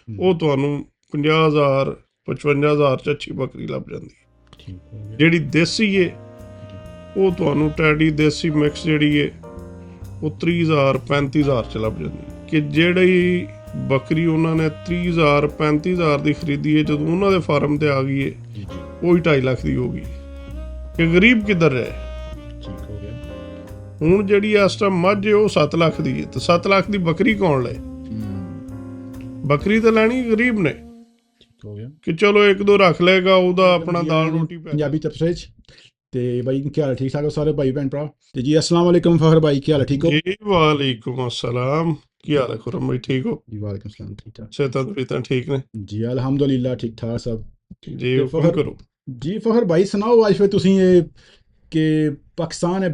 ਉਹ ਤੁਹਾਨੂੰ 50,000 55,000 'ਚ ਅੱਛੀ ਬੱਕਰੀ ਲੱਭ ਜਾਂਦੀ ਹੈ। ਠੀਕ ਹੋ ਗਿਆ ਜਿਹੜੀ ਦੇਸੀ ਏ ਉਹ ਤੁਹਾਨੂੰ ਟੈਡੀ ਦੇਸੀ ਮਿਕਸ ਜਿਹੜੀ ਏ ਉਹ 30,000 35,000 'ਚ ਲੱਭ ਜਾਂਦੀ ਹੈ। ਕਿ ਜਿਹੜੀ ਬੱਕਰੀ ਉਹਨਾਂ ਨੇ 30,000 35,000 ਦੀ ਖਰੀਦੀ ਹੈ, ਜਦੋਂ ਉਹਨਾਂ ਦੇ ਫਾਰਮ ਤੇ ਆ ਗਈ ਏ ਜੀ ਜੀ ਉਹ ਹੀ 2.5 ਲੱਖ ਦੀ ਹੋ ਗਈ। ਕਿ ਗਰੀਬ ਕਿੱਧਰ ਰਹੇ। ਠੀਕ ਹੋ ਗਿਆ ਹੁਣ ਜਿਹੜੀ ਇਸ ਟਾਈਮ ਮੱਝ ਹੈ ਉਹ 7 ਲੱਖ ਦੀ ਹੈ, ਤੇ 7 ਲੱਖ ਦੀ ਬੱਕਰੀ ਕੌਣ ਲਏ। ਬੱਕਰੀ ਤਾਂ ਲੈਣੀ ਗਰੀਬ ਨੇ, ਠੀਕ ਹੋ ਗਿਆ ਕਿ ਚਲੋ ਇੱਕ ਦੋ ਰੱਖ ਲਏਗਾ, ਉਹਦਾ ਆਪਣਾ ਦਾਲ ਰੋਟੀ ਪੈ ਪੰਜਾਬੀ ਤਬਸਰੇ 'ਚ ਤੇ ਬਾਈ ਕੀ ਹਾਲ ਹੈ? ਠੀਕ ਠਾਕ ਹੋ ਸਾਰੇ ਭਾਈ ਭੈਣ ਭਰਾ? ਤੇ ਜੀ अस्सलाम वालेकुम फखर भाई, ਕੀ ਹਾਲ ਹੈ? ਠੀਕ ਹੋ ਜੀ। ਵਾਲੇकुम अस्सलाम। ਕੀ ਹਾਲ ਹੈ ਖੁਰਮ ਭਾਈ, ਠੀਕ ਹੋ? ਜੀ ਵਾਲੇकुम सलाम, ठीक ठाक ਸਿਹਤਾਂ ਤਬੀਅਤਾਂ ਠੀਕ ਨੇ ਜੀ ਅਲਹਮਦੁਲਿਲਾ ਠੀਕ ਠਾਕ ਸਭ। ਜੀ। ਤੇ ਹੁਕਮ ਫਖਰ ਕਰੋ। ਜੀ ਫਖਰ ਭਾਈ ਸੁਣਾਓ ਅੱਜ ਫਿਰ ਤੁਸੀਂ ਇਹ ਕਿ ਪਾਕਿस्तान है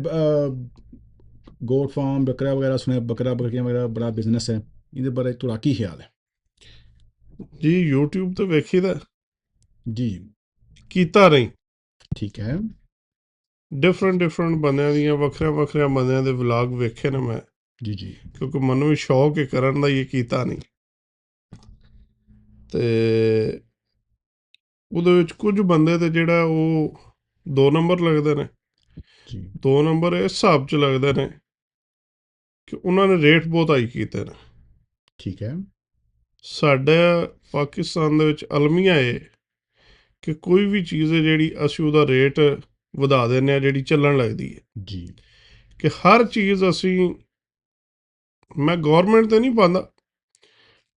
गोट फार्म बकरा वगैरह सुने, बकरा बकरियां वगैरह बड़ा बिजनेस है, ਇਹਦੇ ਬਾਰੇ ਤੁਹਾਡਾ ਕੀ ਖਿਆਲ ਹੈ? ਜੀ YouTube ਤੇ ਵੇਖੀਦਾ, ਜੀ ਕੀਤਾ ਨਹੀਂ। ਠੀਕ ਹੈ ਡਿਫਰੈਂਟ ਬੰਦਿਆਂ ਦੀਆਂ ਵੱਖਰਿਆਂ ਬੰਦਿਆਂ ਦੇ ਵਲੌਗ ਵੇਖੇ ਨੇ ਮੈਂ, ਜੀ ਜੀ ਕਿਉਂਕਿ ਮੈਨੂੰ ਵੀ ਸ਼ੌਕ ਹੈ ਕਰਨ ਦਾ, ਇਹ ਕੀਤਾ ਨਹੀਂ। ਤੇ ਉਹਦੇ ਵਿੱਚ ਕੁਝ ਬੰਦੇ ਤੇ ਜਿਹੜਾ ਉਹ 2 ਨੰਬਰ ਲੱਗਦੇ ਨੇ। ਜੀ 2 ਨੰਬਰ ਇਸ ਹਿਸਾਬ 'ਚ ਲੱਗਦੇ ਨੇ ਕਿ ਉਹਨਾਂ ਨੇ ਰੇਟ ਬਹੁਤ ਹਾਈ ਕੀਤੇ ਨੇ। ਠੀਕ ਹੈ ਸਾਡੇ ਪਾਕਿਸਤਾਨ ਦੇ ਵਿੱਚ ਅਲਮੀਆ ਹੈ ਕਿ ਕੋਈ ਵੀ ਚੀਜ਼ ਹੈ ਜਿਹੜੀ ਅਸੀਂ ਉਹਦਾ ਰੇਟ ਵਧਾ ਦਿੰਦੇ ਹਾਂ, ਜਿਹੜੀ ਚੱਲਣ ਲੱਗਦੀ ਹੈ। ਜੀ ਕਿ ਹਰ ਚੀਜ਼ ਅਸੀਂ, ਮੈਂ ਗੌਰਮੈਂਟ ਤੇ ਨਹੀਂ ਪਾਉਂਦਾ,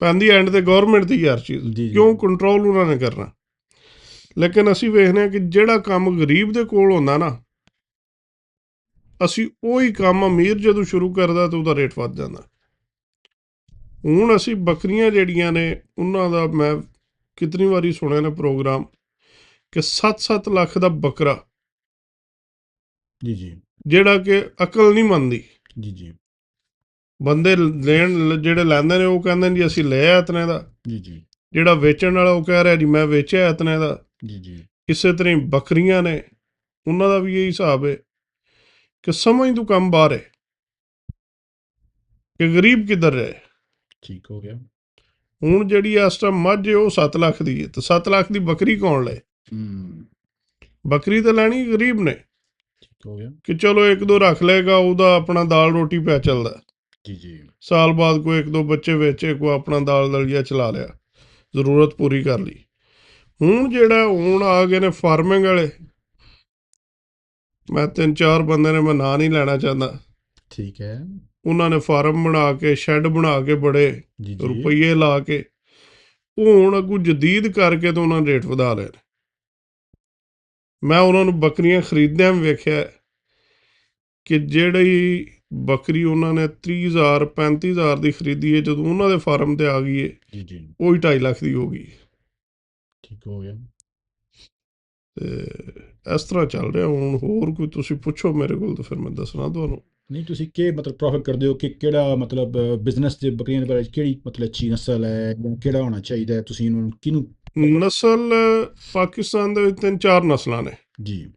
ਪੈਂਦੀ ਐਂਡ ਤੇ ਗੌਰਮੈਂਟ ਦੀ ਹਰ ਚੀਜ਼, ਜੀ ਜੀ ਕਿਉਂ ਕੰਟਰੋਲ ਉਹਨਾਂ ਨੇ ਕਰਨਾ। ਲੇਕਿਨ ਅਸੀਂ ਵੇਖਦੇ ਹਾਂ ਕਿ ਜਿਹੜਾ ਕੰਮ ਗਰੀਬ ਦੇ ਕੋਲ ਹੁੰਦਾ ਨਾ, ਅਸੀਂ ਉਹੀ ਕੰਮ ਅਮੀਰ ਜਦੋਂ ਸ਼ੁਰੂ ਕਰਦਾ ਤਾਂ ਉਹਦਾ ਰੇਟ ਵੱਧ ਜਾਂਦਾ। ਹੁਣ ਅਸੀਂ ਬੱਕਰੀਆਂ ਜਿਹੜੀਆਂ ਨੇ ਉਹਨਾਂ ਦਾ ਮੈਂ ਕਿਤਨੀ ਵਾਰੀ ਸੁਣਿਆ ਨੇ ਪ੍ਰੋਗਰਾਮ ਕਿ 7-7 ਲੱਖ ਦਾ ਬੱਕਰਾ, ਜੀ ਜੀ ਜਿਹੜਾ ਕਿ ਅਕਲ ਨਹੀਂ ਮੰਨਦੀ। ਜੀ ਜੀ ਬੰਦੇ ਜਿਹੜੇ ਲੈਂਦੇ ਨੇ ਉਹ ਕਹਿੰਦੇ ਨੇ ਜੀ ਅਸੀਂ ਲਿਆ ਇਤਨੇ ਦਾ, ਜੀ ਜੀ ਜਿਹੜਾ ਵੇਚਣ ਵਾਲਾ ਉਹ ਕਹਿ ਰਿਹਾ ਜੀ ਮੈਂ ਵੇਚਿਆ ਇਤਨੇ ਦਾ। ਜੀ ਜੀ ਇਸੇ ਤਰ੍ਹਾਂ ਹੀ ਬੱਕਰੀਆਂ ਨੇ, ਉਹਨਾਂ ਦਾ ਵੀ ਇਹੀ ਹਿਸਾਬ ਹੈ ਕਿ ਸਮਝ ਤੋਂ ਕੰਮ ਬਾਹਰ ਹੈ। ਕਿ ਗਰੀਬ ਕਿੱਧਰ ਰਹੇ। ਠੀਕ ਹੋ ਗਿਆ ਹੁਣ ਜਿਹੜੀ ਇਸ ਟਾਈਮ ਮੱਝ ਹੈ ਉਹ 7 ਲੱਖ ਦੀ ਹੈ, ਤੇ 7 ਲੱਖ ਦੀ ਬੱਕਰੀ ਕੌਣ ਲਏ। ਬੱਕਰੀ ਤਾਂ ਲੈਣੀ ਗਰੀਬ ਨੇ, ਠੀਕ ਹੋ ਗਿਆ ਕਿ ਚਲੋ ਇੱਕ ਦੋ ਰੱਖ ਲਏਗਾ, ਉਹਦਾ ਆਪਣਾ ਦਾਲ ਰੋਟੀ ਪੈ ਚੱਲਦਾ। ਜੀ ਜੀ ਸਾਲ ਬਾਅਦ ਕੋਈ ਇੱਕ ਦੋ ਬੱਚੇ ਵੇਚੇ, ਕੋਈ ਆਪਣਾ ਦਾਲ ਦਲੀਆ ਚਲਾ ਲਿਆ, ਜ਼ਰੂਰਤ ਪੂਰੀ ਕਰ ਲਈ। ਹੁਣ ਆ ਗਏ ਨੇ ਫਾਰਮਿੰਗ ਵਾਲੇ, ਮੈਂ 3-4 ਬੰਦੇ ਨੇ, ਮੈਂ ਨਾਂ ਨਹੀਂ ਲੈਣਾ ਚਾਹੁੰਦਾ। ਠੀਕ ਹੈ ਉਹਨਾਂ ਨੇ ਫਾਰਮ ਬਣਾ ਕੇ, ਸ਼ੈੱਡ ਬਣਾ ਕੇ, ਬੜੇ ਜੀ ਜੀ ਰੁਪਈਏ ਲਾ ਕੇ, ਉਹ ਹੁਣ ਅੱਗੋਂ ਜਦੀਦ ਕਰਕੇ ਤਾਂ ਉਹਨਾਂ ਨੇ ਰੇਟ ਵਧਾ ਲਏ ਨੇ। ਮੈਂ ਉਹਨਾਂ ਨੂੰ ਬੱਕਰੀਆਂ ਖਰੀਦਦਿਆਂ ਵੀ ਵੇਖਿਆ ਕਿ ਜਿਹੜੀ ਬੱਕਰੀ ਉਹਨਾਂ ਨੇ 30,000 35,000 ਦੀ ਖਰੀਦੀ ਹੈ, ਜਦੋਂ ਉਹਨਾਂ ਦੇ ਫਾਰਮ ਤੇ ਆ ਗਈ ਹੈ ਜੀ ਜੀ ਉਹ ਹੀ 2.5 ਲੱਖ ਦੀ ਹੋ ਗਈ। ਠੀਕ ਹੋ ਗਿਆ ਤੇ ਇਸ ਤਰ੍ਹਾਂ ਚੱਲ ਰਿਹਾ। ਹੁਣ ਹੋਰ ਕੋਈ ਤੁਸੀਂ ਪੁੱਛੋ ਮੇਰੇ ਕੋਲ ਤਾਂ ਫਿਰ ਮੈਂ ਦੱਸਣਾ ਤੁਹਾਨੂੰ। ਨਹੀਂ ਤੁਸੀਂ ਕੀ ਮਤਲਬ ਪ੍ਰੋਫਿਟ ਕਰਦੇ ਹੋ ਕਿ ਕਿਹੜਾ ਮਤਲਬ ਬਿਜ਼ਨਸ ਦੇ ਬੱਕਰੀਆਂ ਦੇ ਬਾਰੇ ਕਿਹੜੀ ਮਤਲਬ ਅੱਛੀ ਨਸਲ ਹੈ ਜਾਂ ਕਿਹੜਾ ਹੋਣਾ ਚਾਹੀਦਾ ਹੈ, ਤੁਸੀਂ ਇਹਨੂੰ ਕਿਹਨੂੰ? ਨਸਲ ਪਾਕਿਸਤਾਨ ਦੇ ਵਿੱਚ 3-4 ਨਸਲਾਂ ਨੇ। ਜੀ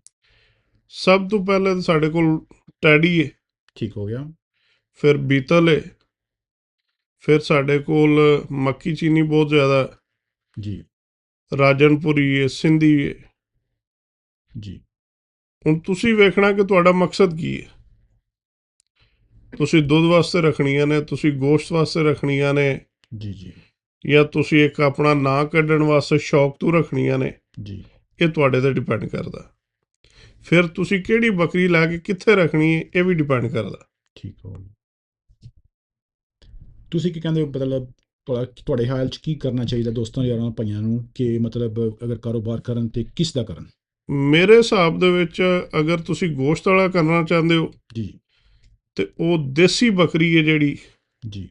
ਸਭ ਤੋਂ ਪਹਿਲੇ ਤਾਂ ਸਾਡੇ ਕੋਲ ਟੈਡੀ ਹੈ, ਠੀਕ ਹੋ ਗਿਆ ਫਿਰ ਬੀਤਲ ਹੈ, ਫਿਰ ਸਾਡੇ ਕੋਲ ਮੱਕੀ ਚੀਨੀ ਬਹੁਤ ਜ਼ਿਆਦਾ, ਜੀ ਰਾਜਨਪੁਰੀ ਹੈ, ਸਿੰਧੀ ਹੈ। ਜੀ ਹੁਣ ਤੁਸੀਂ ਵੇਖਣਾ ਕਿ ਤੁਹਾਡਾ ਮਕਸਦ ਕੀ ਹੈ। ਤੁਸੀਂ ਦੁੱਧ ਵਾਸਤੇ ਰੱਖਣੀਆਂ ਨੇ, ਤੁਸੀਂ ਗੋਸ਼ਤ ਵਾਸਤੇ ਰੱਖਣੀਆਂ ਨੇ, ਜੀ ਜੀ ਜਾਂ ਤੁਸੀਂ ਇੱਕ ਆਪਣਾ ਨਾਂ ਕੱਢਣ ਵਾਸਤੇ ਸ਼ੌਕ ਤੋਂ ਰੱਖਣੀਆਂ ਨੇ, ਜੀ ਇਹ ਤੁਹਾਡੇ ਤੇ ਡਿਪੈਂਡ ਕਰਦਾ। ਫਿਰ ਤੁਸੀਂ ਕਿਹੜੀ ਬੱਕਰੀ ਲੈ ਕੇ ਕਿੱਥੇ ਰੱਖਣੀ ਹੈ ਇਹ ਵੀ ਡਿਪੈਂਡ ਕਰਦਾ। ਠੀਕ ਹੋ ਗਿਆ ਤੁਸੀਂ ਕੀ ਕਹਿੰਦੇ ਹੋ, ਮਤਲਬ ਤੁਹਾਡੇ ਹਾਲ 'ਚ ਕੀ ਕਰਨਾ ਚਾਹੀਦਾ ਦੋਸਤਾਂ ਯਾਰਾਂ ਭਾਈਆਂ ਨੂੰ ਕਿ ਮਤਲਬ ਅਗਰ ਕਾਰੋਬਾਰ ਕਰਨ ਤੇ ਕਿਸ ਦਾ ਕਰਨ? ਮੇਰੇ ਹਿਸਾਬ ਦੇ ਵਿੱਚ ਅਗਰ ਤੁਸੀਂ ਗੋਸ਼ਤ ਵਾਲਾ ਕਰਨਾ ਚਾਹੁੰਦੇ ਹੋ ਜੀ ਤੇ ਉਹ ਦੇਸੀ ਬੱਕਰੀ ਹੈ ਜਿਹੜੀ ਜੀ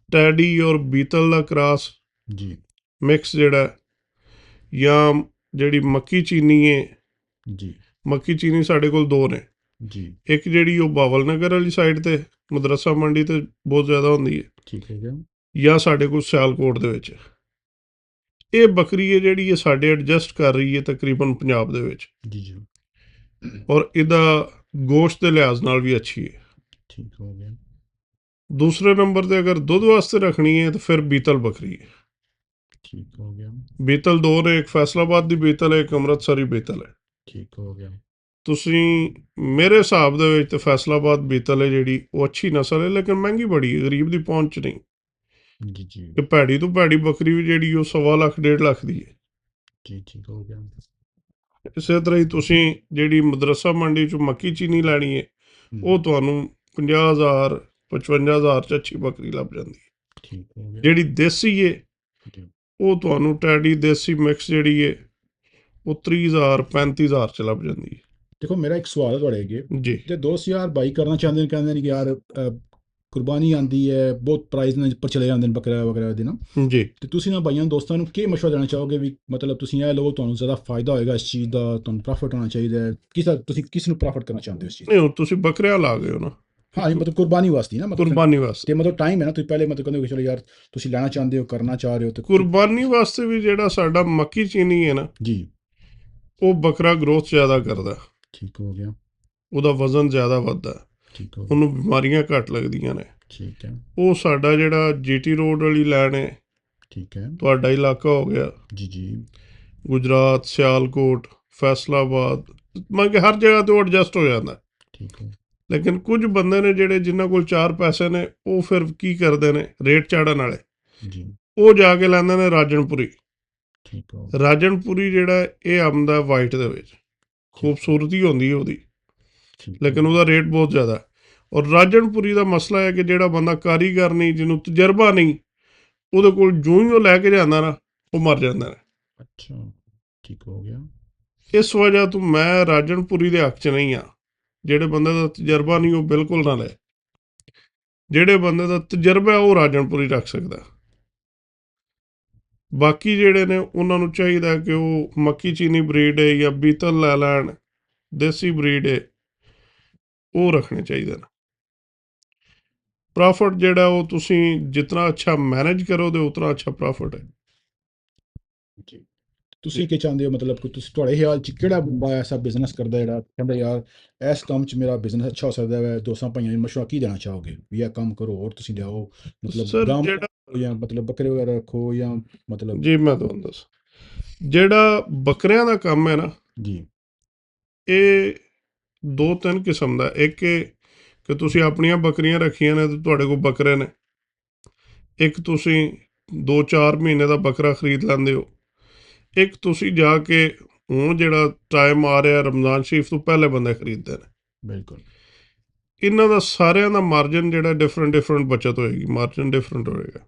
ਟੈਡੀ ਔਰ ਬੀਤਲ ਦਾ ਕ੍ਰਾਸ ਜੀ ਮਿਕਸ ਜਿਹੜਾ, ਜਾਂ ਜਿਹੜੀ ਮੱਕੀ ਚੀਨੀ ਹੈ। ਜੀ ਮੱਕੀ ਚੀਨੀ ਸਾਡੇ ਕੋਲ 2 ਨੇ। ਜੀ ਇੱਕ ਜਿਹੜੀ ਉਹ ਬਾਵਲ ਨਗਰ ਵਾਲੀ ਸਾਈਡ ਤੇ ਮਦਰਸਾ ਮੰਡੀ ਤੇ ਬਹੁਤ ਜ਼ਿਆਦਾ ਹੁੰਦੀ ਹੈ, ਠੀਕ ਹੋ ਗਿਆ ਜਾਂ ਸਾਡੇ ਕੋਲ ਸਿਆਲਕੋਟ ਦੇ ਵਿੱਚ। ਇਹ ਬੱਕਰੀ ਹੈ ਜਿਹੜੀ ਇਹ ਸਾਡੇ ਐਡਜਸਟ ਕਰ ਰਹੀ ਹੈ ਤਕਰੀਬਨ ਪੰਜਾਬ ਦੇ ਵਿੱਚ, ਜੀ ਜੀ ਔਰ ਇਹਦਾ ਗੋਸ਼ਤ ਦੇ ਲਿਹਾਜ਼ ਨਾਲ ਵੀ ਅੱਛੀ ਹੈ। ਠੀਕ ਹੋ ਗਿਆ ਦੂਸਰੇ ਨੰਬਰ ਤੇ ਅਗਰ ਦੁੱਧ ਵਾਸਤੇ ਰੱਖਣੀ ਹੈ ਤਾਂ ਫਿਰ ਬੀਤਲ ਬੱਕਰੀ ਹੈ। ठीक हो गया। ਬੀਤਲ ਦੋ ਨੇ, ਇੱਕ ਫੈਸਲਾਬਾਦ ਦੀ ਬੀਤਲ ਹੈ, ਇੱਕ ਅੰਮ੍ਰਿਤਸਰੀ ਬੀਤਲ ਹੈ। ठीक हो गया। ਤੁਸੀਂ ਮੇਰੇ ਹਿਸਾਬ ਦੇ ਵਿੱਚ ਤੇ ਫੈਸਲਾਬਾਦ ਬੀਤਲ ਹੈ ਜਿਹੜੀ, ਉਹ ਅੱਛੀ ਨਸਲ ਹੈ, ਲੇਕਿਨ ਮਹਿੰਗੀ ਬੜੀ ਹੈ, ਗਰੀਬ ਦੀ ਪਹੁੰਚ 'ਚ ਨਹੀਂ। जी जी ਕਿ ਭੈੜੀ ਤੋਂ ਭੈੜੀ ਬੱਕਰੀ ਵੀ ਜਿਹੜੀ ਉਹ 1.25 ਲੱਖ 1.5 ਲੱਖ ਦੀ ਹੈ। जी। ठीक हो गया। ਇਸੇ ਤਰ੍ਹਾਂ ਹੀ ਤੁਸੀਂ ਜਿਹੜੀ ਮਦਰਸਾ ਮੰਡੀ 'ਚੋਂ ਮੱਕੀ ਚੀਨੀ ਲੈਣੀ ਹੈ, ਉਹ ਤੁਹਾਨੂੰ 50,000 55,000 'ਚ ਅੱਛੀ ਬੱਕਰੀ ਲੱਭ ਜਾਂਦੀ ਹੈ। ठीक हो गया। ਜਿਹੜੀ ਦੇਸੀ ਹੈ जी ਉਹ ਤੁਹਾਨੂੰ ਟੈਡੀ ਦੇਸੀ ਮਿਕਸ ਜਿਹੜੀ ਹੈ ਉਹ 30,000 35,000 'ਚ ਲੱਭ ਜਾਂਦੀ देखो मेरा एक सवाल है थोड़े अगे, ਹੈ ਜੀ। जे दोस्त यार बाई करना चाहते हैं, कहते हैं कि यार ਕੁਰਬਾਨੀ ਆਉਂਦੀ ਹੈ, ਬਹੁਤ ਪ੍ਰਾਈਜ਼ ਨਾਲ ਉੱਪਰ ਚਲੇ ਜਾਂਦੇ ਨੇ ਬੱਕਰਾ ਵਗੈਰਾ ਦੇ ਨਾ, ਜੀ ਤੇ ਤੁਸੀਂ ਨਾ ਭਾਈਆਂ ਦੋਸਤਾਂ ਨੂੰ ਕੀ ਮਸ਼ਵਰਾ ਦੇਣਾ ਚਾਹੋਗੇ ਵੀ ਮਤਲਬ ਤੁਸੀਂ ਇਹ ਲਵੋ, ਤੁਹਾਨੂੰ ਜ਼ਿਆਦਾ ਫਾਇਦਾ ਹੋਏਗਾ ਇਸ ਚੀਜ਼ ਦਾ, ਤੁਹਾਨੂੰ ਪ੍ਰੋਫਿਟ ਹੋਣਾ ਚਾਹੀਦਾ ਹੈ, ਤੁਸੀਂ ਕਿਸ ਨੂੰ ਪ੍ਰੋਫਿਟ ਕਰਨਾ ਚਾਹੁੰਦੇ ਹੋ ਇਸ ਚੀਜ਼ ਨਹੀਂ, ਹੁਣ ਤੁਸੀਂ ਬੱਕਰਿਆਂ ਲਾ ਗਏ ਹੋ ਨਾ, ਹਾਂ ਜੀ, ਮਤਲਬ ਕੁਰਬਾਨੀ ਵਾਸਤੇ ਨਾ, ਮਤਲਬ ਕੁਰਬਾਨੀ ਵਾਸਤੇ। ਤੇ ਮਤਲਬ ਟਾਈਮ ਹੈ ਨਾ, ਤੁਸੀਂ ਪਹਿਲੇ ਮਤਲਬ ਕਹਿੰਦੇ ਹੋ ਕਿ ਚਲੋ ਯਾਰ ਤੁਸੀਂ ਲੈਣਾ ਚਾਹੁੰਦੇ ਹੋ, ਕਰਨਾ ਚਾਹ ਰਹੇ ਹੋ, ਤੇ ਕੁਰਬਾਨੀ ਵਾਸਤੇ ਵੀ ਜਿਹੜਾ ਸਾਡਾ ਮੱਕੀ ਚੀਨੀ ਹੈ ਨਾ, ਜੀ ਉਹ ਬੱਕਰਾ ਗਰੋਥ ਜ਼ਿਆਦਾ ਕਰਦਾ, ਠੀਕ ਹੋ ਗਿਆ। ਉਹਦਾ ਵਜ਼ਨ ਜ਼ਿਆਦਾ ਵੱਧਦਾ, ਠੀਕ ਹੋ ਗਿਆ। ਉਹਨੂੰ ਬਿਮਾਰੀਆਂ ਘੱਟ ਲੱਗਦੀਆਂ ਨੇ। ਠੀਕ ਹੈ। ਉਹ ਸਾਡਾ ਜਿਹੜਾ ਜੀਟੀ ਰੋਡ ਵਾਲੀ ਲਾਈਨ ਹੈ, ਠੀਕ ਹੈ। ਤੁਹਾਡਾ ਇਲਾਕਾ ਹੋ ਗਿਆ ਜੀ ਜੀ ਗੁਜਰਾਤ, ਸਿਆਲਕੋਟ, ਫੈਸਲਾਬਾਦ, ਮਤਲਬ ਕਿ ਹਰ ਜਗ੍ਹਾ ਤੇ ਉਹ ਐਡਜਸਟ ਹੋ ਜਾਂਦਾ। ਠੀਕ ਹੈ। ਲੇਕਿਨ ਕੁਝ ਬੰਦੇ ਨੇ ਜਿਹੜੇ ਜਿਨ੍ਹਾਂ ਕੋਲ 4 ਪੈਸੇ ਨੇ, ਉਹ ਫਿਰ ਕੀ ਕਰਦੇ ਨੇ, ਰੇਟ ਚਾੜਨ ਵਾਲੇ, ਜੀ ਉਹ ਜਾ ਕੇ ਲੈਂਦੇ ਨੇ ਰਾਜਨਪੁਰੀ। ਠੀਕ ਹੋ ਰਾਜਨਪੁਰੀ ਜਿਹੜਾ ਇਹ ਆਉਂਦਾ ਵਾਈਟ ਦੇ ਵਿੱਚ, ਖੂਬਸੂਰਤੀ ਹੁੰਦੀ ਹੈ ਉਹਦੀ, ਲੇਕਿਨ ਉਹਦਾ ਰੇਟ ਬਹੁਤ ਜ਼ਿਆਦਾ। ਔਰ ਰਾਜਨਪੁਰੀ ਦਾ ਮਸਲਾ ਹੈ ਕਿ ਜਿਹੜਾ ਬੰਦਾ ਕਾਰੀਗਰ ਨਹੀਂ, ਜਿਹਨੂੰ ਤਜਰਬਾ ਨਹੀਂ, ਉਹਦੇ ਕੋਲ ਜੋ ਹੀ ਉਹ ਲੈ ਕੇ ਜਾਂਦਾ ਨਾ, ਉਹ ਮਰ ਜਾਂਦਾ ਹੈ। ਅੱਛਾ, ਠੀਕ ਹੋ ਗਿਆ। ਇਸ ਵਜ੍ਹਾ ਤੋਂ ਮੈਂ ਰਾਜਨਪੁਰੀ ਦੇ ਹੱਕ 'ਚ ਨਹੀਂ ਆ। ਜਿਹੜੇ ਬੰਦੇ ਦਾ ਤਜਰਬਾ ਨਹੀਂ, ਉਹ ਬਿਲਕੁਲ ਨਾ ਲੈ। ਜਿਹੜੇ ਬੰਦੇ ਦਾ ਤਜਰਬਾ ਉਹ ਰਾਜਨਪੁਰੀ ਰੱਖ ਸਕਦਾ। ਬਾਕੀ ਜਿਹੜੇ ਨੇ ਉਹਨਾਂ ਨੂੰ ਚਾਹੀਦਾ ਕਿ ਉਹ ਮੱਕੀ ਚੀਨੀ ਬਰੀਡ ਹੈ ਜਾਂ ਬੀਤਲ ਲੈ ਲੈਣ, ਦੇਸੀ ਬਰੀਡ ਹੈ, ਉਹ ਰੱਖਣੇ ਚਾਹੀਦੇ ਨੇ। ਪ੍ਰੋਫਿਟ ਜਿਹੜਾ ਉਹ ਤੁਸੀਂ ਜਿਤਨਾ ਅੱਛਾ ਮੈਨੇਜ ਕਰੋਗੇ, ਉਤਨਾ ਅੱਛਾ ਪ੍ਰੋਫਿਟ ਹੈ ਜੀ। ਤੁਸੀਂ ਕੀ ਚਾਹੁੰਦੇ ਹੋ, ਮਤਲਬ ਕਿ ਤੁਸੀਂ ਤੁਹਾਡੇ ਖਿਆਲ 'ਚ ਕਿਹੜਾ ਬੰਦਾ ਐਸਾ ਬਿਜ਼ਨਸ ਕਰਦਾ ਜਿਹੜਾ ਕਹਿੰਦਾ ਯਾਰ ਇਸ ਕੰਮ 'ਚ ਮੇਰਾ ਬਿਜ਼ਨਸ ਅੱਛਾ ਹੋ ਸਕਦਾ ਹੈ? ਦੋਸਤਾਂ ਭਾਈਆਂ ਨੂੰ ਮਸ਼ਵਰਾ ਕੀ ਦੇਣਾ ਚਾਹੋਗੇ ਵੀ ਇਹ ਕੰਮ ਕਰੋ ਔਰ ਤੁਸੀਂ ਲਿਆਓ, ਮਤਲਬ ਸਰ। ਗਾਂ ਜਿਹੜਾ ਜਾਂ ਮਤਲਬ ਬੱਕਰੇ ਵਗੈਰਾ ਰੱਖੋ ਜਾਂ ਮਤਲਬ ਜੀ ਮੈਂ ਤੁਹਾਨੂੰ ਦੱਸ, ਜਿਹੜਾ ਬੱਕਰਿਆਂ ਦਾ ਕੰਮ ਹੈ ਨਾ, ਜੀ ਇਹ 2-3 ਕਿਸਮ ਦਾ। ਇੱਕ ਇਹ ਕਿ ਤੁਸੀਂ ਆਪਣੀਆਂ ਬੱਕਰੀਆਂ ਰੱਖੀਆਂ ਨੇ ਤੇ ਤੁਹਾਡੇ ਕੋਲ ਬੱਕਰੇ ਨੇ। ਇੱਕ ਤੁਸੀਂ 2-4 ਮਹੀਨੇ ਦਾ ਬੱਕਰਾ ਖਰੀਦ ਲੈਂਦੇ ਹੋ। ਇੱਕ ਤੁਸੀਂ ਜਾ ਕੇ, ਹੁਣ ਜਿਹੜਾ ਟਾਈਮ ਆ ਰਿਹਾ ਰਮਜ਼ਾਨ ਸ਼ਰੀਫ ਤੋਂ ਪਹਿਲੇ ਬੰਦੇ ਖਰੀਦਦੇ ਨੇ। ਬਿਲਕੁਲ। ਇਹਨਾਂ ਦਾ ਸਾਰਿਆਂ ਦਾ ਮਾਰਜਨ ਜਿਹੜਾ ਡਿਫਰੈਂਟ ਬਚਤ ਹੋਏਗੀ, ਮਾਰਜਨ ਡਿਫਰੈਂਟ ਹੋਏਗਾ।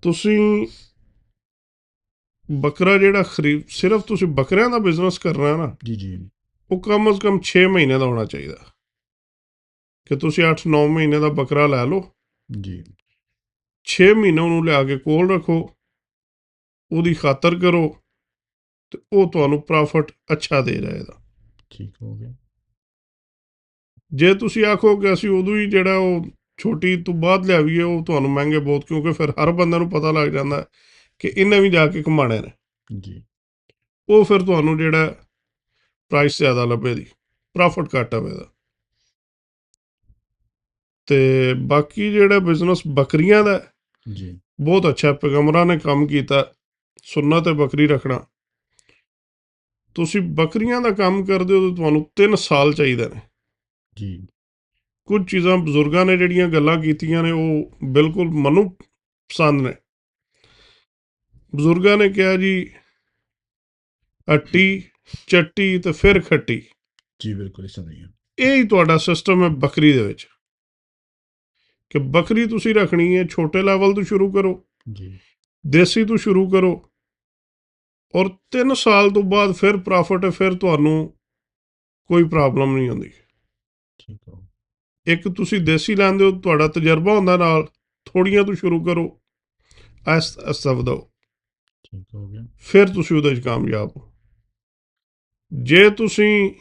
ਤੁਸੀਂ ਬੱਕਰਾ ਜਿਹੜਾ ਸਿਰਫ ਤੁਸੀਂ ਬੱਕਰਿਆਂ ਦਾ ਬਿਜ਼ਨਸ ਕਰਨਾ ਹੈ ਨਾ, ਜੀ ਜੀ ਉਹ ਕਮ ਅਜ਼ ਕਮ 6 ਮਹੀਨੇ ਦਾ ਹੋਣਾ ਚਾਹੀਦਾ। ਕਿ ਤੁਸੀਂ 8-9 ਮਹੀਨੇ ਦਾ ਬੱਕਰਾ ਲੈ ਲਓ, ਜੀ 6 ਮਹੀਨੇ ਉਹਨੂੰ ਲਿਆ ਕੇ ਕੋਲ ਰੱਖੋ, ਉਹਦੀ ਖਾਤਰ ਕਰੋ, ਤੇ ਉਹ ਤੁਹਾਨੂੰ ਪ੍ਰੋਫਿਟ ਅੱਛਾ ਦੇ ਜਾਏਗਾ। ਠੀਕ ਹੋ ਗਿਆ। ਜੇ ਤੁਸੀਂ ਆਖੋ ਕਿ ਅਸੀਂ ਉਦੋਂ ਹੀ ਜਿਹੜਾ ਉਹ ਛੋਟੀ ਤੋਂ ਬਾਅਦ ਲਿਆਵੀਏ, ਉਹ ਤੁਹਾਨੂੰ ਮਹਿੰਗੇ ਬਹੁਤ, ਕਿਉਂਕਿ ਫਿਰ ਹਰ ਬੰਦੇ ਨੂੰ ਪਤਾ ਲੱਗ ਜਾਂਦਾ ਕਿ ਇਹਨੇ ਵੀ ਜਾ ਕੇ ਕਮਾਣੇ ਨੇ। ਜੀ ਉਹ ਫਿਰ ਤੁਹਾਨੂੰ ਜਿਹੜਾ ਪ੍ਰਾਈਸ ਜ਼ਿਆਦਾ ਲੱਭੇਗੀ, ਪ੍ਰੋਫਿਟ ਘੱਟ ਆਵੇਗਾ। ਤੇ ਬਾਕੀ ਜਿਹੜਾ ਬਿਜ਼ਨਸ ਬੱਕਰੀਆਂ ਦਾ ਜੀ ਬਹੁਤ ਅੱਛਾ, ਪੈਗੰਬਰਾਂ ਨੇ ਕੰਮ ਕੀਤਾ, ਸੁੰਨਤ ਹੈ ਬੱਕਰੀ ਰੱਖਣਾ। ਤੁਸੀਂ ਬੱਕਰੀਆਂ ਦਾ ਕੰਮ ਕਰਦੇ ਹੋ ਤਾਂ ਤੁਹਾਨੂੰ 3 ਸਾਲ ਚਾਹੀਦੇ ਨੇ। ਜੀ ਕੁਝ ਚੀਜ਼ਾਂ ਬਜ਼ੁਰਗਾਂ ਨੇ ਜਿਹੜੀਆਂ ਗੱਲਾਂ ਕੀਤੀਆਂ ਨੇ, ਉਹ ਬਿਲਕੁਲ ਮੈਨੂੰ ਪਸੰਦ ਨੇ। ਬਜ਼ੁਰਗਾਂ ਨੇ ਕਿਹਾ ਜੀ, ਅੱਟੀ ਚੱਟੀ ਤੇ ਫਿਰ ਖੱਟੀ, ਜੀ ਬਿਲਕੁਲ ਇਸ ਤਰ੍ਹਾਂ ਹੀ ਹੈ। ਇਹ ਹੀ ਤੁਹਾਡਾ ਸਿਸਟਮ ਹੈ ਬੱਕਰੀ ਦੇ ਵਿੱਚ। ਕਿ ਬੱਕਰੀ ਤੁਸੀਂ ਰੱਖਣੀ ਹੈ, ਛੋਟੇ ਲੈਵਲ ਤੋਂ ਸ਼ੁਰੂ ਕਰੋ, ਜੀ ਦੇਸੀ ਤੋਂ ਸ਼ੁਰੂ ਕਰੋ, ਔਰ 3 ਸਾਲ ਤੋਂ ਬਾਅਦ ਫਿਰ ਪ੍ਰੋਫਿਟ ਹੈ, ਫਿਰ ਤੁਹਾਨੂੰ ਕੋਈ ਪ੍ਰੋਬਲਮ ਨਹੀਂ ਆਉਂਦੀ। ਠੀਕ ਹੋ। ਇੱਕ ਤੁਸੀਂ ਦੇਸੀ ਲੈਂਦੇ ਹੋ, ਤੁਹਾਡਾ ਤਜਰਬਾ ਹੁੰਦਾ ਨਾਲ, ਥੋੜੀਆਂ ਤੋਂ ਸ਼ੁਰੂ ਕਰੋ, ਆਹਿਸਤਾ ਆਹਿਸਤਾ ਵਧਾਓ, ਠੀਕ ਹੋ ਗਿਆ। ਫਿਰ ਤੁਸੀਂ ਉਹਦੇ 'ਚ ਕਾਮਯਾਬ ਹੋ। ਜੇ ਤੁਸੀਂ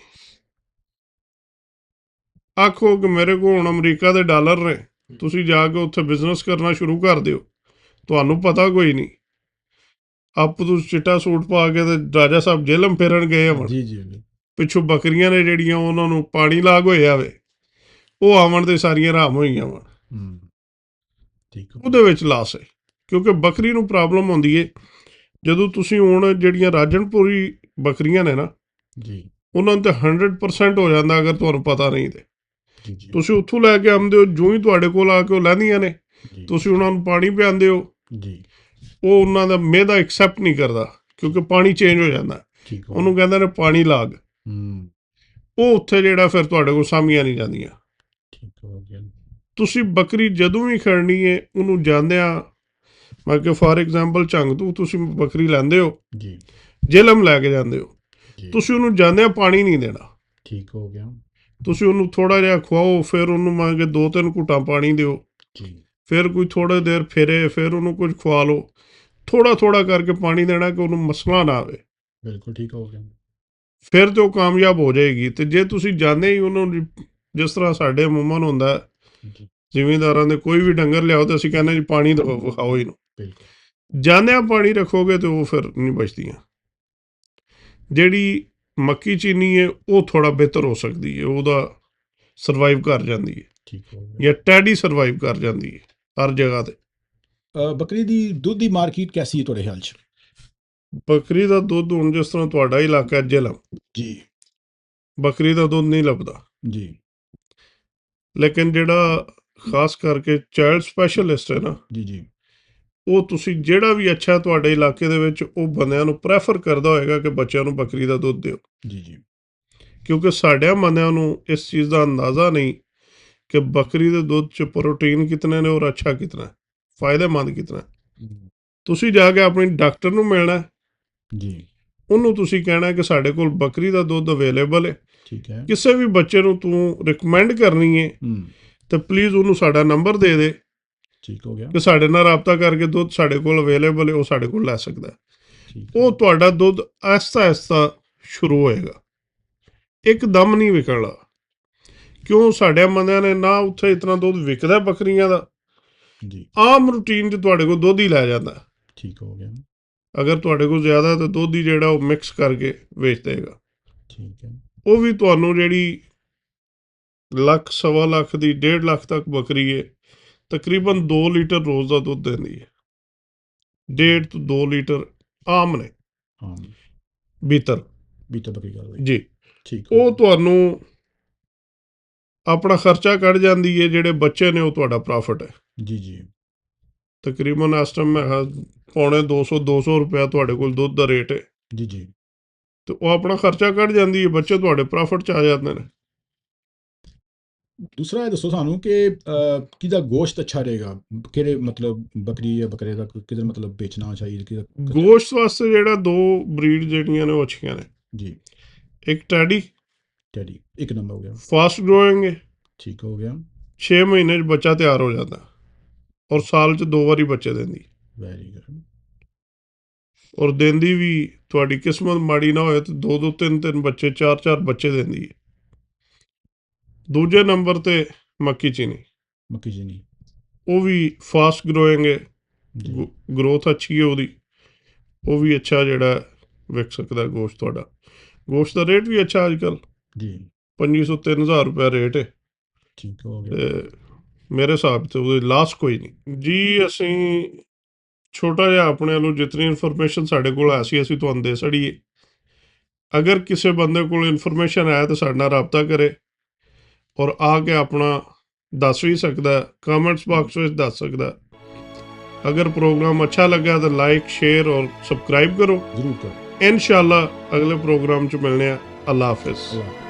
ਆਖੋ ਕਿ ਮੇਰੇ ਕੋਲ ਹੁਣ ਅਮਰੀਕਾ ਦੇ ਡਾਲਰ ਨੇ, ਤੁਸੀਂ ਜਾ ਕੇ ਉੱਥੇ ਬਿਜ਼ਨਸ ਕਰਨਾ ਸ਼ੁਰੂ ਕਰ ਦਿਓ, ਤੁਹਾਨੂੰ ਪਤਾ ਕੋਈ ਨਹੀਂ, ਆਪ ਤੁਸੀਂ ਚਿੱਟਾ ਸੂਟ ਪਾ ਕੇ ਤੇ ਰਾਜਾ ਸਾਹਿਬ ਜੇਲਮ ਫੇਰਨ ਗਏ ਹੋਣ, ਜੀ ਜੀ ਪਿੱਛੋਂ ਬੱਕਰੀਆਂ ਨੇ ਜਿਹੜੀਆਂ ਉਹਨਾਂ ਨੂੰ ਪਾਣੀ ਲਾਗ ਹੋਇਆ ਵੇ, ਉਹ ਆਵਣ ਤੇ ਸਾਰੀਆਂ ਹਰਾਮ ਹੋਈਆਂ ਵਾ, ਠੀਕ ਹੋ। ਉਹਦੇ ਵਿੱਚ ਲਾਸ ਹੈ। ਕਿਉਂਕਿ ਬੱਕਰੀ ਨੂੰ ਪ੍ਰੋਬਲਮ ਹੁੰਦੀ ਹੈ ਜਦੋਂ ਤੁਸੀਂ ਹੁਣ ਜਿਹੜੀਆਂ ਰਾਜਨਪੁਰੀ ਬੱਕਰੀਆਂ ਨੇ ਨਾ, ਜੀ ਉਹਨਾਂ ਨੂੰ ਤਾਂ 100% ਹੋ ਜਾਂਦਾ ਅਗਰ ਤੁਹਾਨੂੰ ਪਤਾ ਨਹੀਂ ਤੇ। ਜੀ ਜੀ ਤੁਸੀਂ ਉੱਥੋਂ ਲੈ ਕੇ ਆਉਂਦੇ ਹੋ, ਜੋ ਹੀ ਤੁਹਾਡੇ ਕੋਲ ਆ ਕੇ ਉਹ ਲੈਂਦੀਆਂ ਨੇ, ਜੀ ਤੁਸੀਂ ਉਹਨਾਂ ਨੂੰ ਪਾਣੀ ਪਿਆਉਂਦੇ ਹੋ, ਜੀ ਉਹ ਉਹਨਾਂ ਦਾ ਮਿਹਦਾ ਐਕਸੈਪਟ ਨਹੀਂ ਕਰਦਾ ਕਿਉਂਕਿ ਪਾਣੀ ਚੇਂਜ ਹੋ ਜਾਂਦਾ, ਠੀਕ ਹੋ ਉਹਨੂੰ ਕਹਿੰਦੇ ਨੇ ਪਾਣੀ ਲਾਗ। ਹੂੰ ਉਹ ਉੱਥੇ ਜਿਹੜਾ ਫਿਰ ਤੁਹਾਡੇ ਕੋਲ ਸਾਂਭੀਆਂ ਨਹੀਂ ਜਾਂਦੀਆਂ। ਠੀਕ ਹੋ ਗਿਆ ਤੁਸੀਂ ਬੱਕਰੀ ਜਦੋਂ ਵੀ ਖੜਨੀ ਹੈ ਉਹਨੂੰ ਜਾਂਦਿਆਂ, ਮੈਂ ਕਿ ਫਾਰ ਐਗਜ਼ਾਮਪਲ ਝੰਗ ਤੋਂ ਤੁਸੀਂ ਬੱਕਰੀ ਲੈਂਦੇ ਹੋ, ਜੀ ਜੇਲਮ ਲੈ ਕੇ ਜਾਂਦੇ ਹੋ, ਜੀ ਤੁਸੀਂ ਉਹਨੂੰ ਜਾਂਦਿਆਂ ਪਾਣੀ ਨਹੀਂ ਦੇਣਾ। ਠੀਕ ਹੋ ਗਿਆ ਤੁਸੀਂ ਉਹਨੂੰ ਥੋੜ੍ਹਾ ਜਿਹਾ ਖਵਾਓ, ਫਿਰ ਉਹਨੂੰ ਮੰਨ ਕੇ 2-3 ਘੁੱਟਾਂ ਪਾਣੀ ਦਿਓ, ਜੀ ਫਿਰ ਕੋਈ ਥੋੜ੍ਹੀ ਦੇਰ ਫਿਰੇ, ਫਿਰ ਉਹਨੂੰ ਕੁਝ ਖਵਾ ਲਓ, ਥੋੜ੍ਹਾ ਥੋੜ੍ਹਾ ਕਰਕੇ ਪਾਣੀ ਦੇਣਾ ਕਿ ਉਹਨੂੰ ਮਸਲਾ ਨਾ ਆਵੇ, ਬਿਲਕੁਲ ਠੀਕ ਹੋ ਗਿਆ ਫਿਰ ਤੇ ਉਹ ਕਾਮਯਾਬ ਹੋ ਜਾਏਗੀ। ਤੇ ਜੇ ਤੁਸੀਂ ਜਾਂਦੇ ਹੀ ਉਹਨੂੰ, ਜਿਸ ਤਰ੍ਹਾਂ ਸਾਡੇ ਅਮੂਮਨ ਹੁੰਦਾ ਹੈ, ਜੀ ਜ਼ਿਮੀਂਦਾਰਾਂ ਦੇ ਕੋਈ ਵੀ ਡੰਗਰ ਲਿਆਓ ਤਾਂ ਅਸੀਂ ਕਹਿੰਦੇ ਜੀ ਪਾਣੀ ਦਿਓ, ਵਿਖਾਓ ਇਹਨੂੰ, ਬਿਲਕੁਲ ਜਾਂਦਿਆਂ ਪਾਣੀ ਰੱਖੋਗੇ ਤੇ ਉਹ ਫਿਰ ਨਹੀਂ ਬਚਦੀਆਂ। ਜਿਹੜੀ ਮੱਕੀ ਚੀਨੀ ਹੈ ਉਹ ਥੋੜਾ ਬਿਹਤਰ ਹੋ ਸਕਦੀ ਹੈ, ਉਹਦਾ ਸਰਵਾਈਵ ਕਰ ਜਾਂਦੀ ਹੈ, ਠੀਕ ਹੋ ਗਿਆ ਜਾਂ ਟੈਡੀ ਸਰਵਾਈਵ ਕਰ ਜਾਂਦੀ ਹੈ ਹਰ ਜਗ੍ਹਾ ਤੇ। ਬੱਕਰੀ ਦੀ ਦੁੱਧ ਦੀ ਮਾਰਕੀਟ ਕੈਸੀ ਹੈ ਤੁਹਾਡੇ ਹਾਲ 'ਚ? ਬੱਕਰੀ ਦਾ ਦੁੱਧ ਹੁਣ ਜਿਸ ਤਰ੍ਹਾਂ ਤੁਹਾਡਾ ਇਲਾਕਾ ਜੇਲਮ, ਜੀ ਬੱਕਰੀ ਦਾ ਦੁੱਧ ਨਹੀਂ ਲੱਭਦਾ, ਜੀ ਲੇਕਿਨ ਜਿਹੜਾ ਖਾਸ ਕਰਕੇ ਚਾਈਲਡ ਸਪੈਸ਼ਲਿਸਟ ਹੈ ਨਾ, ਜੀ ਜੀ ਉਹ ਤੁਸੀਂ ਜਿਹੜਾ ਵੀ ਅੱਛਾ ਤੁਹਾਡੇ ਇਲਾਕੇ ਦੇ ਵਿੱਚ, ਉਹ ਬੰਦਿਆਂ ਨੂੰ ਪ੍ਰੈਫਰ ਕਰਦਾ ਹੋਏਗਾ ਕਿ ਬੱਚਿਆਂ ਨੂੰ ਬੱਕਰੀ ਦਾ ਦੁੱਧ ਦਿਓ, ਜੀ ਜੀ ਕਿਉਂਕਿ ਸਾਡਿਆਂ ਬੰਦਿਆਂ ਨੂੰ ਇਸ ਚੀਜ਼ ਦਾ ਅੰਦਾਜ਼ਾ ਨਹੀਂ ਕਿ ਬੱਕਰੀ ਦੇ ਦੁੱਧ 'ਚ ਪ੍ਰੋਟੀਨ ਕਿਤਨੇ ਨੇ ਔਰ ਅੱਛਾ ਕਿਤਨਾ ਹੈ, ਫਾਇਦੇਮੰਦ ਕਿਤਨਾ ਹੈ। ਤੁਸੀਂ ਜਾ ਕੇ ਆਪਣੇ ਡਾਕਟਰ ਨੂੰ ਮਿਲਣਾ, ਜੀ ਉਹਨੂੰ ਤੁਸੀਂ ਕਹਿਣਾ ਕਿ ਸਾਡੇ ਕੋਲ ਬੱਕਰੀ ਦਾ ਦੁੱਧ ਅਵੇਲੇਬਲ ਹੈ, ਠੀਕ ਹੈ ਕਿਸੇ ਵੀ ਬੱਚੇ ਨੂੰ ਤੂੰ ਰਿਕਮੈਂਡ ਕਰਨੀ ਹੈ ਤੇ ਪਲੀਜ਼ ਉਹਨੂੰ ਸਾਡਾ ਨੰਬਰ ਦੇ ਦੇ ਠੀਕ ਹੋ ਗਿਆ ਕਿ ਸਾਡੇ ਨਾਲ ਰਾਬਤਾ ਕਰਕੇ ਦੁੱਧ ਸਾਡੇ ਕੋਲ ਅਵੇਲੇਬਲ ਹੈ, ਉਹ ਸਾਡੇ ਕੋਲ ਲੈ ਸਕਦਾ ਹੈ। ਠੀਕ ਹੈ ਉਹ ਤੁਹਾਡਾ ਦੁੱਧ ਆਹਿਸਤਾ ਆਹਿਸਤਾ ਸ਼ੁਰੂ ਹੋਏਗਾ, ਇੱਕਦਮ ਨਹੀਂ ਵਿਕਣਾ। ਕਿਉਂ? ਸਾਡੇ ਬੰਦਿਆਂ ਨੇ ਨਾ ਉੱਥੇ ਇਤਨਾ ਦੁੱਧ ਵਿਕਦਾ ਬੱਕਰੀਆਂ ਦਾ, ਜੀ ਆਮ ਰੂਟੀਨ 'ਚ ਤੁਹਾਡੇ ਕੋਲ ਦੁੱਧ ਹੀ ਲੈ ਜਾਂਦਾ। ਠੀਕ ਹੋ ਗਿਆ ਅਗਰ ਤੁਹਾਡੇ ਕੋਲ ਜ਼ਿਆਦਾ ਤਾਂ ਦੁੱਧ ਹੀ ਜਿਹੜਾ ਉਹ ਮਿਕਸ ਕਰਕੇ ਵੇਚ ਦੇਗਾ। ਠੀਕ ਹੈ ਉਹ ਵੀ ਤੁਹਾਨੂੰ ਜਿਹੜੀ ਲੱਖ, ਸਵਾ ਲੱਖ ਦੀ, 1.5 ਲੱਖ ਤੱਕ ਬੱਕਰੀ ਹੈ, ਤਕਰੀਬਨ 2 ਲੀਟਰ ਰੋਜ਼ ਦਾ ਦੁੱਧ ਦਿੰਦੀ ਹੈ। 1.5 ਤੋਂ 2 ਲੀਟਰ ਆਮ ਨੇ ਹਾਂ ਬੀਤਰ ਵੀ ਤਾਂ ਬੱਕਰੀ ਗੱਲ ਹੋਈ ਜੀ। ਠੀਕ ਹੋ ਉਹ ਗਿਆ ਤੁਹਾਨੂੰ ਆਪਣਾ ਖਰਚਾ ਕੱਢ ਜਾਂਦੀ ਹੈ, ਜਿਹੜੇ ਬੱਚੇ ਨੇ ਉਹ ਤੁਹਾਡਾ ਪ੍ਰੋਫਿਟ ਹੈ। ਜੀ ਜੀ ਤਕਰੀਬਨ ਇਸ ਟਾਈਮ ਮੈਂ ਪੌਣੇ 200 ਰੁਪਇਆ ਤੁਹਾਡੇ ਕੋਲ ਦੁੱਧ ਦਾ ਰੇਟ ਹੈ, ਜੀ ਜੀ ਤੇ ਉਹ ਆਪਣਾ ਖਰਚਾ ਕੱਢ ਜਾਂਦੀ ਹੈ, ਬੱਚੇ ਤੁਹਾਡੇ ਪ੍ਰੋਫਿਟ 'ਚ ਆ ਜਾਂਦੇ ਨੇ। ਦੂਸਰਾ ਇਹ ਦੱਸੋ ਸਾਨੂੰ ਕਿ ਕਿਹਦਾ ਗੋਸ਼ਤ ਅੱਛਾ ਰਹੇਗਾ, ਕਿਹੜੇ ਮਤਲਬ ਬੱਕਰੀ ਜਾਂ ਬੱਕਰੇ ਦਾ ਕਿਧਰ ਮਤਲਬ ਵੇਚਣਾ ਚਾਹੀਦਾ ਕਿਹਦਾ ਗੋਸ਼ਤ ਵਾਸਤੇ ਜਿਹੜਾ 2 ਬਰੀਡ ਜਿਹੜੀਆਂ ਨੇ ਉਹ ਅੱਛੀਆਂ ਨੇ, ਜੀ ਇੱਕ ਟੈਡੀ ਟੈਡੀ ਇੱਕ ਨੰਬਰ ਹੋ ਗਿਆ ਫਾਸਟ ਗਰੋਇੰਗ ਹੈ, ਠੀਕ ਹੋ ਗਿਆ 6 ਮਹੀਨੇ 'ਚ ਬੱਚਾ ਤਿਆਰ ਹੋ ਜਾਂਦਾ ਔਰ ਸਾਲ 'ਚ 2 ਵਾਰੀ ਬੱਚੇ ਦਿੰਦੀ, ਵੈਰੀ ਗੁੱਡ ਔਰ ਦਿੰਦੀ ਵੀ ਤੁਹਾਡੀ ਕਿਸਮਤ ਮਾੜੀ ਨਾ ਹੋਏ ਤਾਂ 2-2 3-3 ਬੱਚੇ, 4-4 ਬੱਚੇ ਦਿੰਦੀ ਹੈ। ਦੂਜੇ ਨੰਬਰ ਤੇ ਮੱਕੀ ਚੀਨੀ, ਮੱਕੀ ਜੀ ਨਹੀਂ ਉਹ ਵੀ ਫਾਸਟ ਗਰੋਇੰਗ ਹੈ, ਜੀ ਗਰੋਥ ਅੱਛੀ ਹੈ ਉਹਦੀ, ਉਹ ਵੀ ਅੱਛਾ ਜਿਹੜਾ ਵਿਕ ਸਕਦਾ ਗੋਸ਼ਤ ਤੁਹਾਡਾ। ਗੋਸ਼ਤ ਦਾ ਰੇਟ ਵੀ ਅੱਛਾ ਅੱਜ ਕੱਲ੍ਹ ਜੀ 2500-3000 ਰੁਪਏ ਰੇਟ ਹੈ, ਠੀਕ ਹੋ ਗਿਆ ਤੇ ਮੇਰੇ ਹਿਸਾਬ ਤੋਂ ਉਹਦੀ ਲਾਸ ਕੋਈ ਨਹੀਂ ਜੀ। ਅਸੀਂ ਛੋਟਾ ਜਿਹਾ ਆਪਣੇ ਵੱਲੋਂ ਜਿਤਨੀ ਇਨਫੋਰਮੇਸ਼ਨ ਸਾਡੇ ਕੋਲ ਆ ਸੀ ਅਸੀਂ ਤੁਹਾਨੂੰ ਦੇ ਛੜੀਏ। ਅਗਰ ਕਿਸੇ ਬੰਦੇ ਕੋਲ ਇਨਫੋਰਮੇਸ਼ਨ ਆਇਆ ਤਾਂ ਸਾਡੇ ਨਾਲ ਰਾਬਤਾ ਕਰੇ ਔਰ ਆ ਕੇ ਆਪਣਾ ਦੱਸ ਵੀ ਸਕਦਾ, ਕਮੈਂਟਸ ਬਾਕਸ ਵਿੱਚ ਦੱਸ ਸਕਦਾ। ਅਗਰ ਪ੍ਰੋਗਰਾਮ ਅੱਛਾ ਲੱਗਾ ਤਾਂ ਲਾਈਕ, ਸ਼ੇਅਰ ਔਰ ਸਬਸਕ੍ਰਾਈਬ ਕਰੋ। ਜ਼ਰੂਰ ਕਰ ਇਨਸ਼ਾਅੱਲਾ ਅਗਲੇ ਪ੍ਰੋਗਰਾਮ 'ਚ ਮਿਲਨੇ ਆ। ਅੱਲਾ ਹਾਫਿਜ਼। ਅੱਲਾਹ